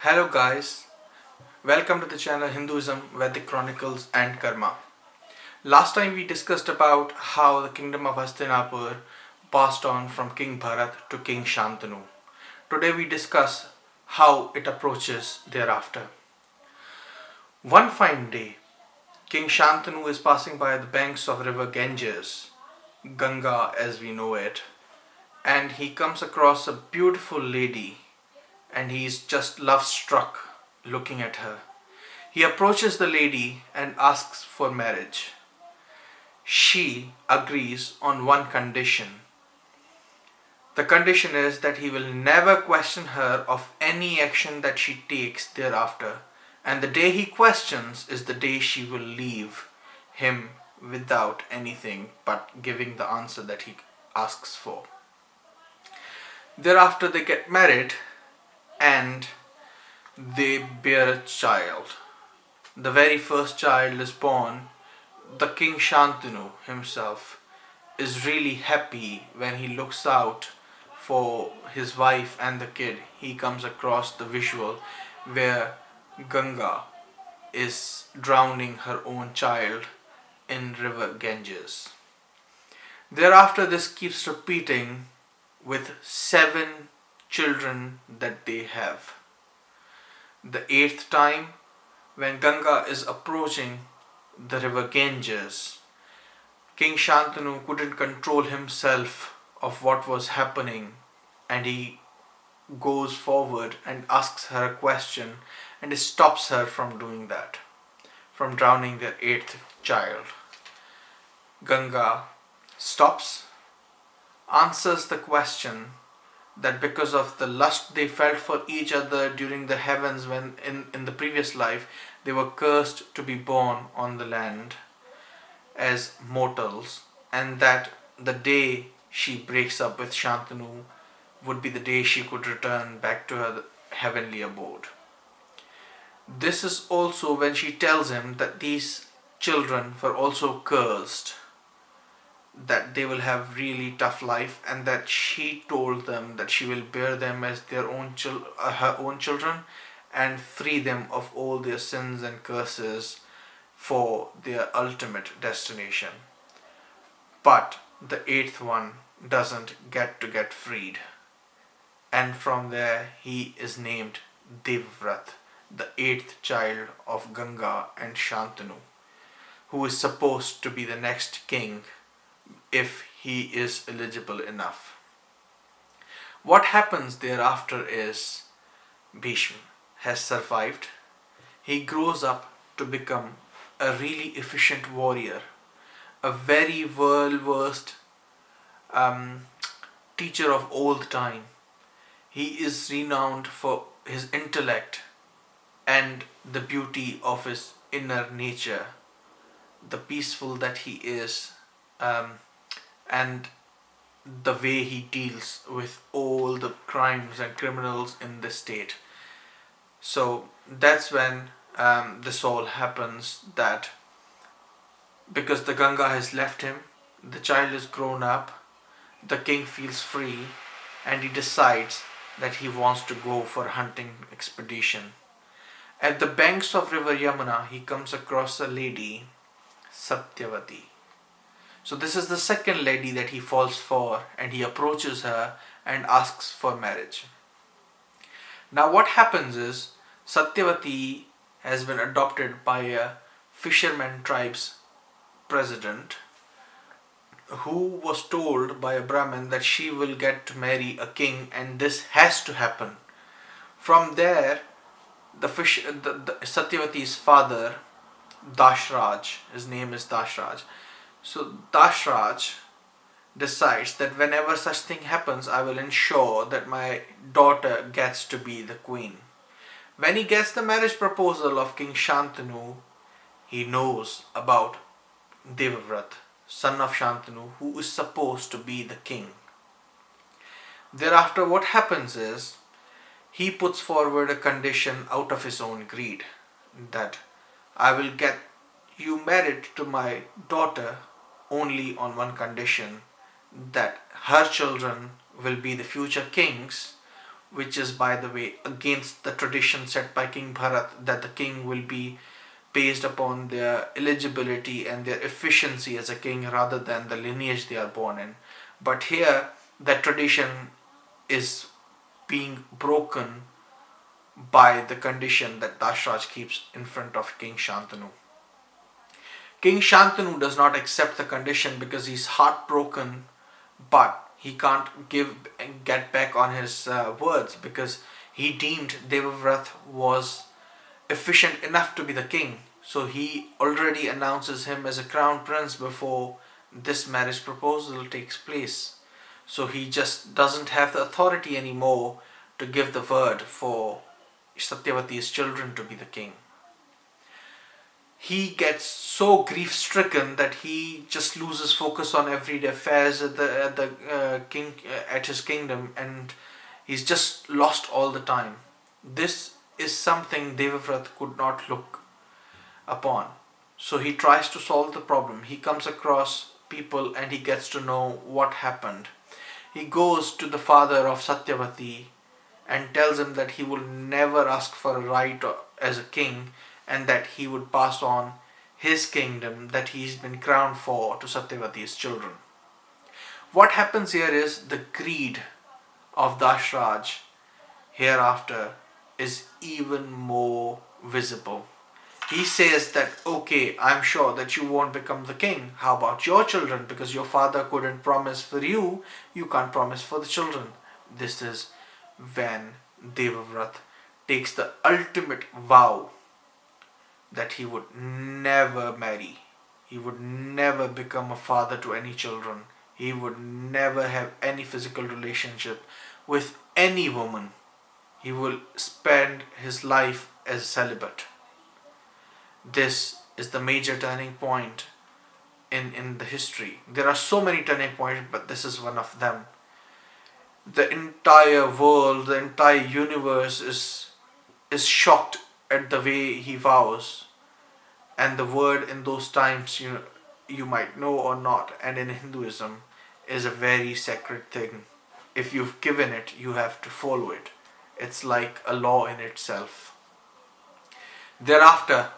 Hello guys, welcome to the channel Hinduism, Vedic Chronicles and Karma. Last time we discussed about how the kingdom of Hastinapur passed on from King Bharat to King Shantanu. Today we discuss how it approaches thereafter. One fine day, King Shantanu is passing by the banks of river Ganges, Ganga as we know it, and he comes across a beautiful lady and he is just love struck looking at her. He approaches the lady and asks for marriage. She agrees on one condition. The condition is that he will never question her of any action that she takes thereafter, and the day he questions is the day she will leave him without anything but giving the answer that he asks for. Thereafter, they get married and they bear a child. The very first child is born. The King Shantanu himself is really happy when he looks out for his wife and the kid. He comes across the visual where Ganga is drowning her own child in river Ganges. Thereafter, this keeps repeating with 7 children that they have. The eighth time, when Ganga is approaching the river Ganges, King Shantanu couldn't control himself of what was happening, and he goes forward and asks her a question and stops her from doing that, from drowning their eighth child. Ganga stops, answers the question that because of the lust they felt for each other during the heavens when in the previous life they were cursed to be born on the land as mortals, and that the day she breaks up with Shantanu would be the day she could return back to her heavenly abode. This is also when she tells him that these children were also cursed, that they will have really tough life, and that she told them that she will bear them as their own her own children and free them of all their sins and curses for their ultimate destination. But the eighth one doesn't get freed, and from there he is named Devvrat, the eighth child of Ganga and Shantanu, who is supposed to be the next king if he is eligible enough. What happens thereafter is Bhishma has survived. He grows up to become a really efficient warrior, a very well versed teacher of old time. He is renowned for his intellect and the beauty of his inner nature, the peaceful that he is, and the way he deals with all the crimes and criminals in the state. So that's when this all happens, that because the Ganga has left him, the child is grown up, the king feels free, and he decides that he wants to go for a hunting expedition. At the banks of river Yamuna, he comes across a lady, Satyavati. So this is the second lady that he falls for, and he approaches her and asks for marriage. Now what happens is Satyavati has been adopted by a fisherman tribe's president, who was told by a Brahmin that she will get to marry a king and this has to happen. From there, the Satyavati's father, Dashraj, his name is Dashraj. So Dashraj decides that whenever such thing happens, I will ensure that my daughter gets to be the queen. When he gets the marriage proposal of King Shantanu, he knows about Devvrat, son of Shantanu, who is supposed to be the king. Thereafter, what happens is he puts forward a condition out of his own greed, that I will get you married to my daughter only on one condition, that her children will be the future kings which is, by the way, against the tradition set by King Bharat that the king will be based upon their eligibility and their efficiency as a king rather than the lineage they are born in. But here, that tradition is being broken by the condition that Dashraj keeps in front of King Shantanu. King Shantanu does not accept the condition because he's heartbroken, but he can't get back on his words because he deemed Devavrat was efficient enough to be the king. So he already announces him as a crown prince before this marriage proposal takes place. So he just doesn't have the authority anymore to give the word for Satyavati's children to be the king. He gets so grief stricken that he just loses focus on everyday affairs at his kingdom, and he's just lost all the time. This is something Devavrat could not look upon. So he tries to solve the problem. He comes across people and he gets to know what happened. He goes to the father of Satyavati and tells him that he will never ask for a right as a king, and that he would pass on his kingdom that he's been crowned for to Satyavati's children. What happens here is the greed of Dashraj hereafter is even more visible. He says that, okay, I'm sure that you won't become the king. How about your children? Because your father couldn't promise for you, you can't promise for the children. This is when Devavrat takes the ultimate vow that he would never marry. He would never become a father to any children. He would never have any physical relationship with any woman. He will spend his life as celibate. This is the major turning point in the history. There are so many turning points, but this is one of them. The entire world, the entire universe is shocked at the way he vows. And the word in those times, you might know or not, and in Hinduism, is a very sacred thing. If you've given it, you have to follow it. It's like a law in itself. Thereafter,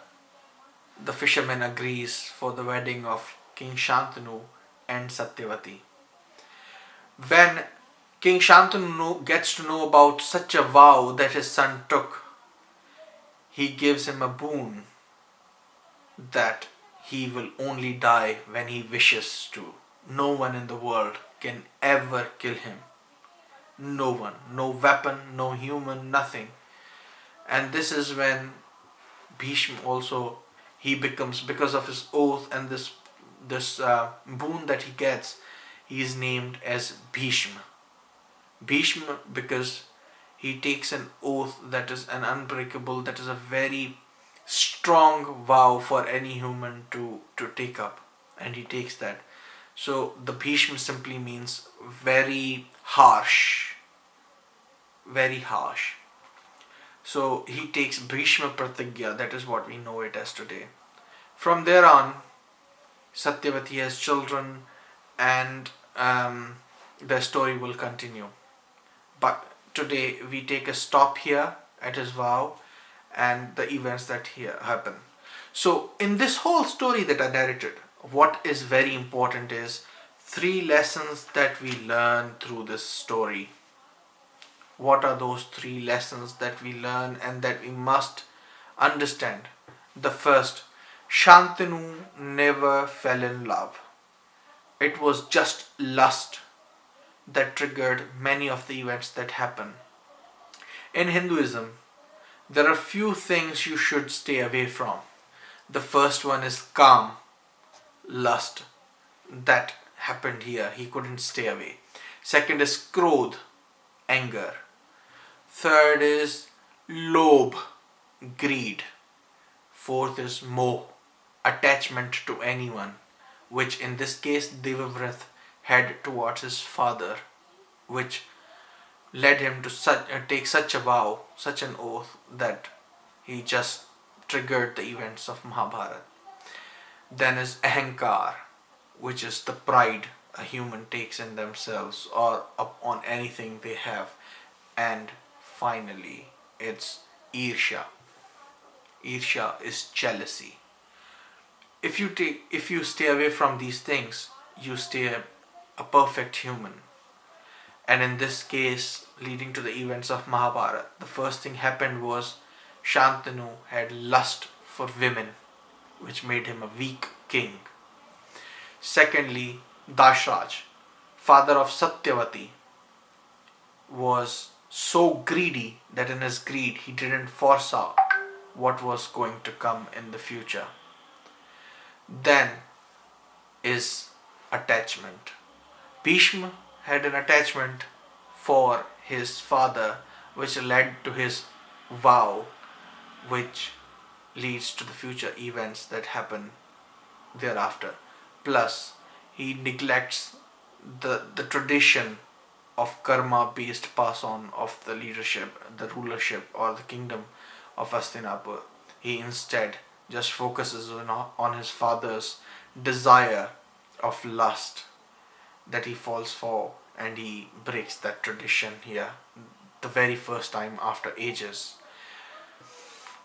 the fisherman agrees for the wedding of King Shantanu and Satyavati. When King Shantanu gets to know about such a vow that his son took, he gives him a boon that he will only die when he wishes to. No one in the world can ever kill him. No one, no weapon, no human, nothing. And this is when Bhishma also, he becomes, because of his oath and this boon that he gets, he is named as Bhishma. Bhishma because he takes an oath that is an unbreakable, that is a very strong vow for any human to take up, and he takes that. So the Bhishma simply means very harsh. Very harsh. So he takes Bhishma Pratigya, that is what we know it as today. From there on, Satyavati has children, and the story will continue. But today we take a stop here at his vow and the events that here happen. So in this whole story that I narrated, what is very important is 3 lessons that we learn through this story. What are those 3 lessons that we learn and that we must understand? The first, Shantanu never fell in love. It was just lust that triggered many of the events that happen. In Hinduism, there are few things you should stay away from. The first one is Kam, lust. That happened here. He couldn't stay away. Second is Krodh, anger. Third is Lobh, greed. Fourth is Moh, attachment to anyone, which in this case Devavrat had towards his father, which led him to take such a vow, such an oath, that he just triggered the events of Mahabharat. Then is Ahankar, which is the pride a human takes in themselves or on anything they have, and finally, it's Irsha. Irsha is jealousy. If you stay away from these things, you stay a perfect human. And in this case, leading to the events of Mahabharat, the first thing happened was Shantanu had lust for women, which made him a weak king. Secondly, Dashraj, father of Satyavati, was so greedy that in his greed he didn't foresaw what was going to come in the future. Then is attachment. Bhishma had an attachment for his father, which led to his vow, which leads to the future events that happen thereafter. Plus, he neglects the tradition of karma based pass on of the leadership, the rulership, or the kingdom of Hastinapur. He instead just focuses on his father's desire of lust that he falls for, and he breaks that tradition here the very first time after ages.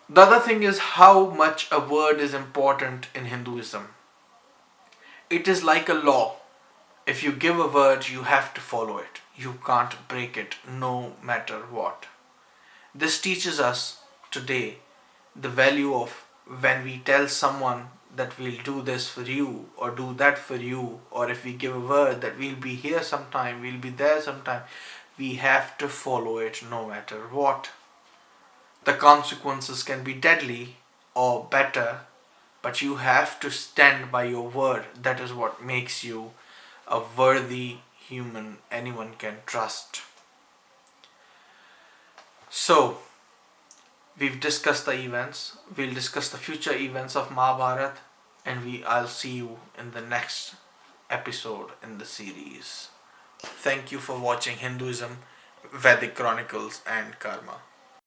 The other thing is how much a word is important in Hinduism. It is like a law. If you give a word, you have to follow it. You can't break it no matter what. This teaches us today the value of when we tell someone that we'll do this for you or do that for you, or if we give a word that we'll be here sometime, we'll be there sometime, we have to follow it no matter what. The consequences can be deadly or better, but you have to stand by your word. That is what makes you a worthy human anyone can trust. So, we've discussed the events, we'll discuss the future events of Mahabharat, and I'll see you in the next episode in the series. Thank you for watching Hinduism, Vedic Chronicles and Karma.